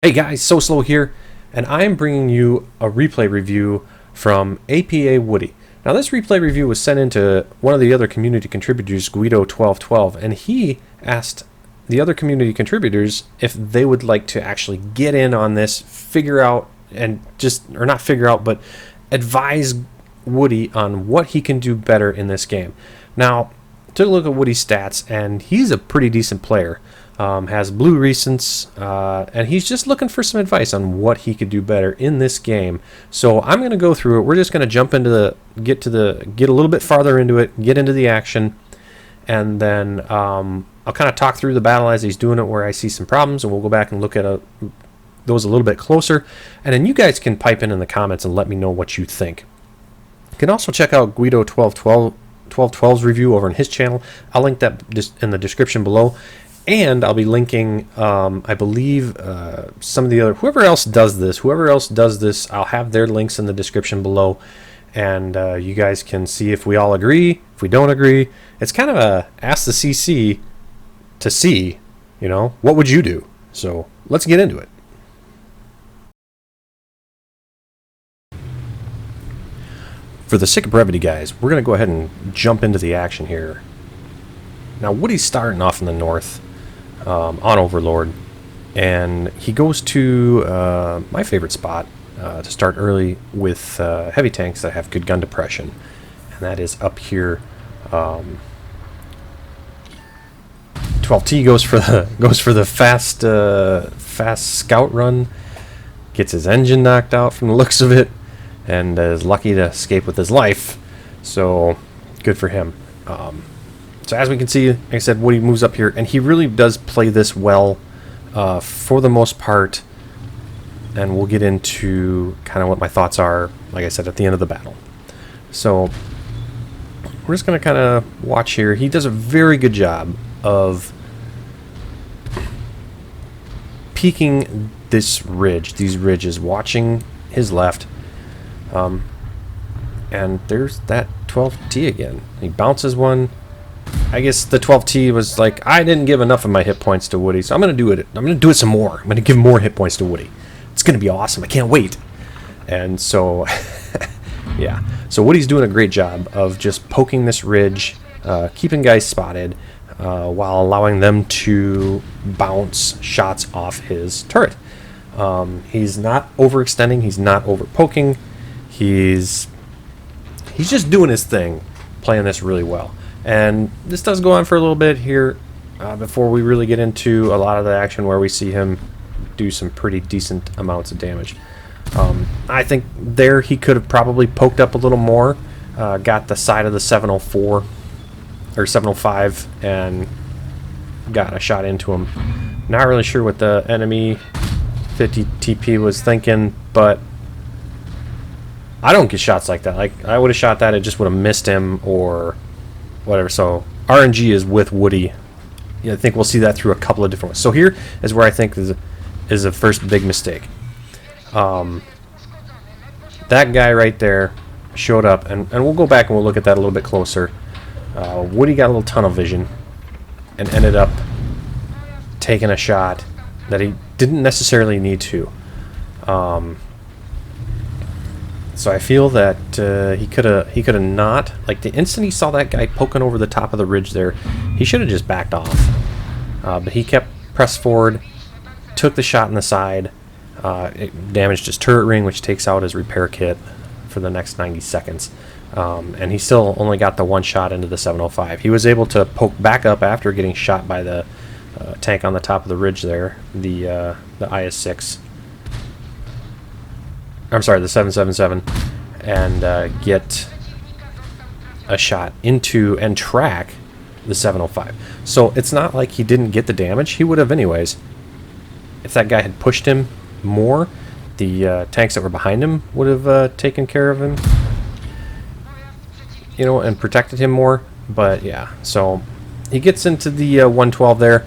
Hey guys, SoSlo here, and I am bringing you a replay review from APA Woody. Now this replay review was sent into one of the other community contributors, Guido 1212, and he asked the other community contributors if they would like to actually get in on this, figure out, and or not figure out, but advise Woody on what he can do better in this game. Now, took a look at Woody's stats, and he's a pretty decent player. Has blue recents, and he's just looking for some advice on what he could do better in this game. So I'm going to go through it. We're just going to jump into get a little bit farther into it, get into the action, and then I'll kind of talk through the battle as he's doing it where I see some problems, and we'll go back and look at those a little bit closer. And then you guys can pipe in the comments and let me know what you think. You can also check out Guido 1212's review over on his channel. I'll link that in the description below. And I'll be linking, I believe, some of the other, whoever else does this, I'll have their links in the description below. And you guys can see if we all agree, if we don't agree. It's kind of a ask the CC to see, what would you do? So let's get into it. For the sake of brevity, guys, we're going to go ahead and jump into the action here. Now, Woody's starting off in the north. On Overlord, and he goes to my favorite spot to start early with heavy tanks that have good gun depression, and that is up here. 12T goes for the fast scout run, gets his engine knocked out from the looks of it, and is lucky to escape with his life. So good for him. So as we can see, like I said, Woody moves up here, and he really does play this well for the most part, and we'll get into kind of what my thoughts are, like I said, at the end of the battle. So we're just going to kind of watch here. He does a very good job of peeking these ridges, watching his left, and there's that 12T again. He bounces one. I guess the 12T was like, I didn't give enough of my hit points to Woody, so I'm going to do it. I'm going to do it some more. I'm going to give more hit points to Woody. It's going to be awesome. I can't wait. And so, yeah. So Woody's doing a great job of just poking this ridge, keeping guys spotted, while allowing them to bounce shots off his turret. He's not overextending. He's not over poking. He's just doing his thing, playing this really well. And this does go on for a little bit here before we really get into a lot of the action where we see him do some pretty decent amounts of damage. I think there he could have probably poked up a little more, got the side of the 704 or 705 and got a shot into him. Not really sure what the enemy 50 TP was thinking, but I don't get shots like that. Like, I would have shot that, it just would have missed him or whatever. So RNG is with Woody. Yeah, I think we'll see that through a couple of different ways. So here is where I think is the first big mistake. That guy right there showed up, and we'll go back and we'll look at that a little bit closer. Woody got a little tunnel vision and ended up taking a shot that he didn't necessarily need to. So I feel that he could have not, like, the instant he saw that guy poking over the top of the ridge there, he should have just backed off. But he kept pressed forward, took the shot in the side. It damaged his turret ring, which takes out his repair kit for the next 90 seconds. And he still only got the one shot into the 705. He was able to poke back up after getting shot by the tank on the top of the ridge there, the IS-6. I'm sorry, the 777, and get a shot into and track the 705. So it's not like he didn't get the damage. He would have anyways. If that guy had pushed him more, the tanks that were behind him would have taken care of him, and protected him more. But yeah, so he gets into the 112 there,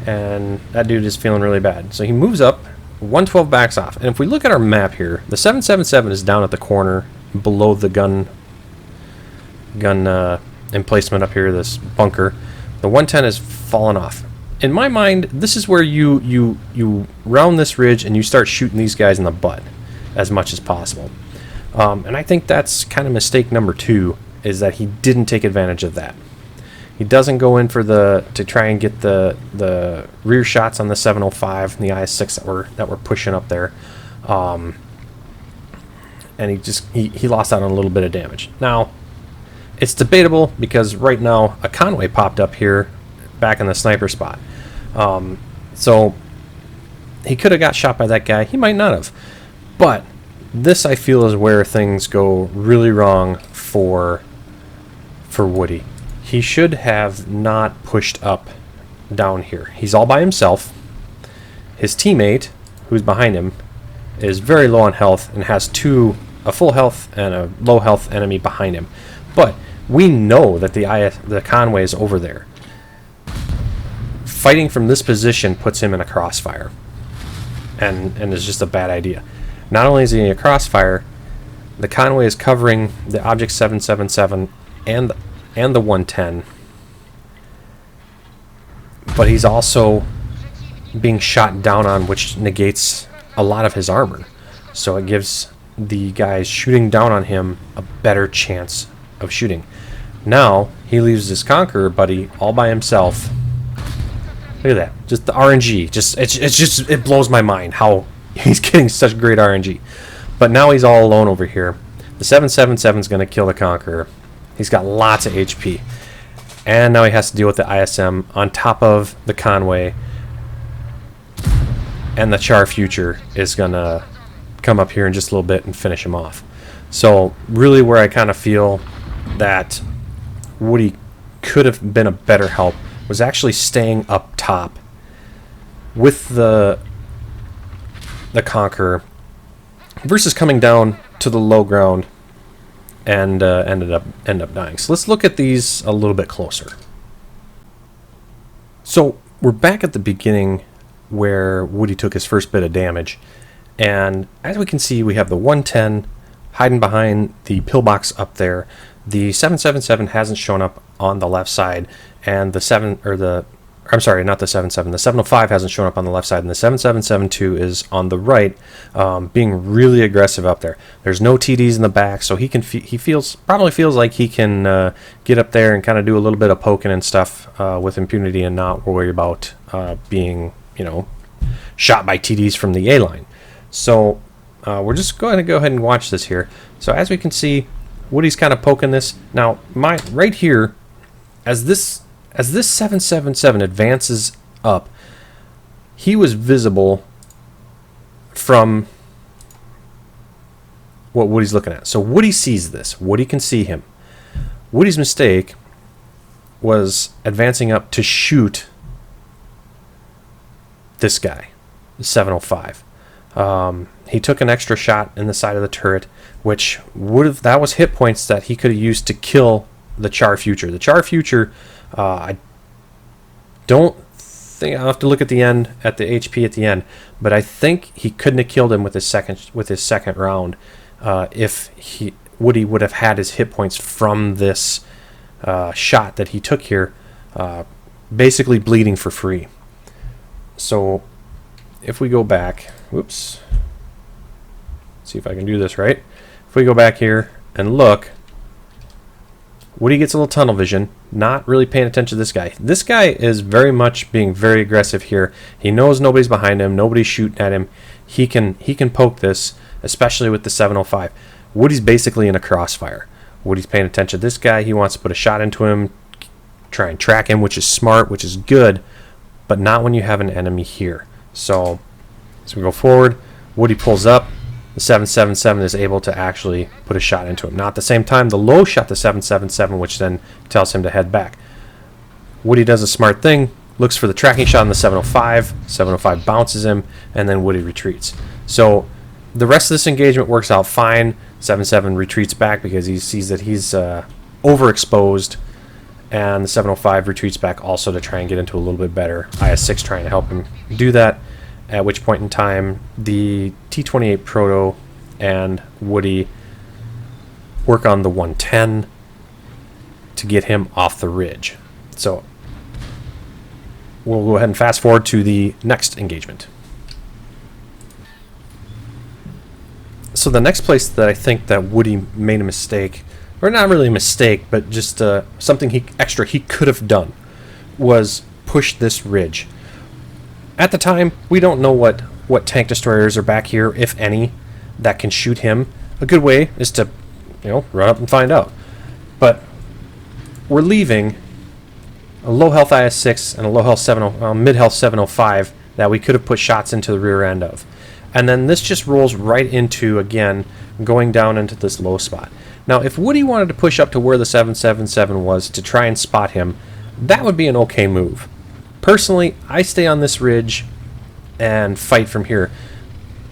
and that dude is feeling really bad. So he moves up. 112 backs off, and if we look at our map here, the 777 is down at the corner below the gun emplacement up here, this bunker. The 110 is fallen off. in my mind, this is where you round this ridge and you start shooting these guys in the butt as much as possible. And I think that's kind of mistake number 2, is that he didn't take advantage of that. He doesn't go in for to try and get the rear shots on the 705 and the IS-6 that were pushing up there. And he lost out on a little bit of damage. Now, it's debatable because right now a Conway popped up here back in the sniper spot. So he could have got shot by that guy. He might not have. But this, I feel, is where things go really wrong for Woody. He should have not pushed up down here. He's all by himself. His teammate, who's behind him, is very low on health and has a full health and a low health enemy behind him. But we know that the Conway is over there. Fighting from this position puts him in a crossfire, and is just a bad idea. Not only is he in a crossfire, the Conway is covering the Object 777 and the 110, but he's also being shot down on, which negates a lot of his armor. So it gives the guys shooting down on him a better chance of shooting. Now he leaves his Conqueror buddy all by himself. Look at that, just the RNG. It blows my mind how he's getting such great RNG. But now he's all alone over here. The 777 is going to kill the Conqueror. He's got lots of HP. And now he has to deal with the ISM on top of the Conway. And the Char Future is going to come up here in just a little bit and finish him off. So really where I kind of feel that Woody could have been a better help was actually staying up top with the Conqueror versus coming down to the low ground and end up dying. So let's look at these a little bit closer. So we're back at the beginning where Woody took his first bit of damage, and as we can see, we have the 110 hiding behind the pillbox up there. The 777 hasn't shown up on the left side, and the 705 hasn't shown up on the left side, and the 7772 is on the right, being really aggressive up there. There's no TDs in the back, so he probably feels like he can get up there and kind of do a little bit of poking and stuff with impunity and not worry about being, shot by TDs from the A line. So we're just going to go ahead and watch this here. So as we can see, Woody's kind of poking this. Now, right here, as this 777 advances up, he was visible from what Woody's looking at. So Woody sees this. Woody can see him. Woody's mistake was advancing up to shoot this guy, the 705. He took an extra shot in the side of the turret, which that was hit points that he could have used to kill the Char Future. The Char Future, I don't think, I'll have to look at the HP at the end, but I think he couldn't have killed him with his second round if Woody would have had his hit points from this shot that he took here, basically bleeding for free. So if we go back, whoops, see if I can do this right. If we go back here and look, Woody gets a little tunnel vision, not really paying attention to this guy. This guy is very much being very aggressive here. He knows nobody's behind him, nobody's shooting at him. He can poke this, especially with the 705. Woody's basically in a crossfire. Woody's paying attention to this guy. He wants to put a shot into him, try and track him, which is smart, which is good, but not when you have an enemy here. So as we go forward, Woody pulls up. The 777 is able to actually put a shot into him. Now at the same time, the low shot the 777, which then tells him to head back. Woody does a smart thing, looks for the tracking shot on the 705. 705 bounces him, and then Woody retreats. So the rest of this engagement works out fine. 77 retreats back because he sees that he's overexposed, and the 705 retreats back also to try and get into a little bit better. IS-6 trying to help him do that. At which point in time, the T-28 Proto and Woody work on the 110 to get him off the ridge. So we'll go ahead and fast forward to the next engagement. So the next place that I think that Woody made a mistake, or not really a mistake, but just something extra he could have done, was push this ridge. At the time, we don't know what tank destroyers are back here, if any, that can shoot him. A good way is to, run up and find out. But we're leaving a low health IS-6 and a low health mid health 705 that we could have put shots into the rear end of. And then this just rolls right into, again, going down into this low spot. Now, if Woody wanted to push up to where the 777 was to try and spot him, that would be an okay move. Personally, I stay on this ridge and fight from here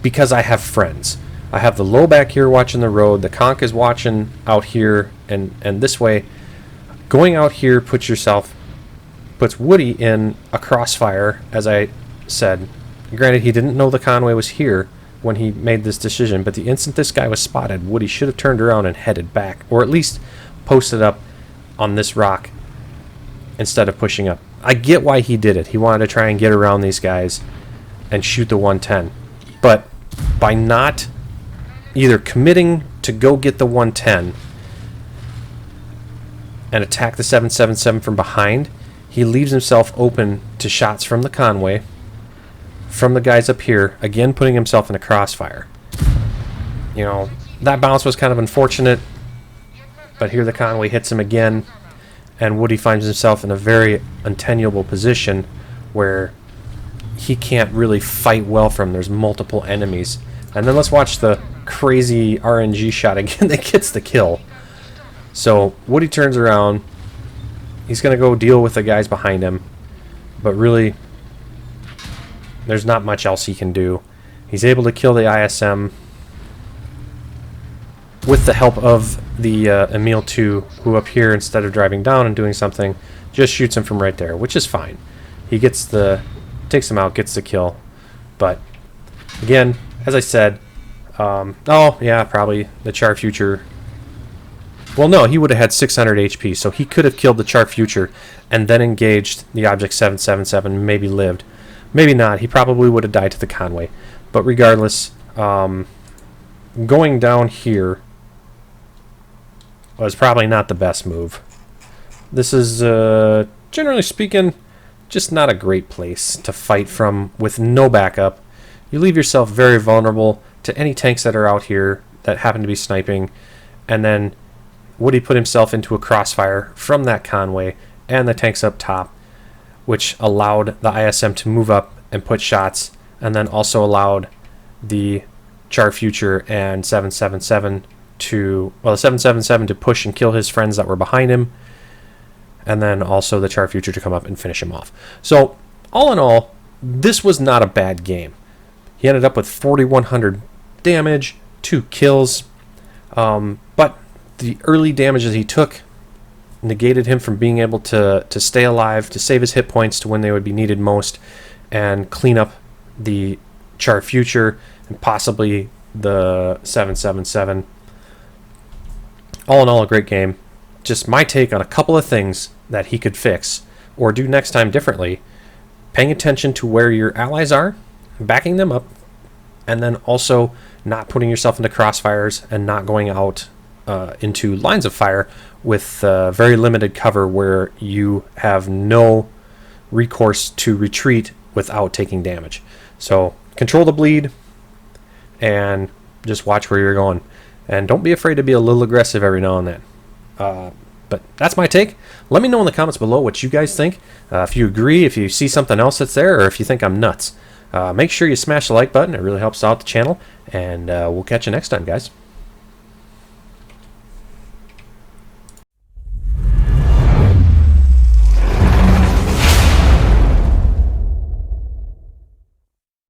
because I have friends. I have the low back here watching the road. The conch is watching out here, and this way, going out here puts Woody in a crossfire, as I said. Granted, he didn't know the Conway was here when he made this decision, but the instant this guy was spotted, Woody should have turned around and headed back, or at least posted up on this rock instead of pushing up. I get why he did it. He wanted to try and get around these guys and shoot the 110. But by not either committing to go get the 110 and attack the 777 from behind, he leaves himself open to shots from the Conway, from the guys up here, again putting himself in a crossfire. That bounce was kind of unfortunate, but here the Conway hits him again, and Woody finds himself in a very untenable position where he can't really fight well from. There's multiple enemies. And then let's watch the crazy RNG shot again that gets the kill. So Woody turns around. He's going to go deal with the guys behind him, but really, there's not much else he can do. He's able to kill the ISM with the help of the Emil 2, who up here, instead of driving down and doing something, just shoots him from right there, which is fine. He takes him out, gets the kill. But again, as I said, probably the Char Future. Well, no, he would have had 600 HP, so he could have killed the Char Future and then engaged the Object 777, maybe lived. Maybe not. He probably would have died to the Conway. But regardless, going down here was probably not the best move. This is, generally speaking, just not a great place to fight from with no backup. You leave yourself very vulnerable to any tanks that are out here that happen to be sniping. And then Woody put himself into a crossfire from that Conway and the tanks up top, which allowed the ISM to move up and put shots, and then also allowed the Char Future and 777 the 777 to push and kill his friends that were behind him, and then also the Char Future to come up and finish him off. So, all in all, this was not a bad game. He ended up with 4,100 damage, 2 kills, but the early damages he took negated him from being able to stay alive, to save his hit points to when they would be needed most, and clean up the Char Future and possibly the 777. All in all, a great game. Just my take on a couple of things that he could fix or do next time differently. Paying attention to where your allies are, backing them up, and then also not putting yourself into crossfires and not going out into lines of fire with very limited cover where you have no recourse to retreat without taking damage. So control the bleed and just watch where you're going. And don't be afraid to be a little aggressive every now and then. But that's my take. Let me know in the comments below what you guys think. If you agree, if you see something else that's there, or if you think I'm nuts. Make sure you smash the like button. It really helps out the channel. And we'll catch you next time, guys.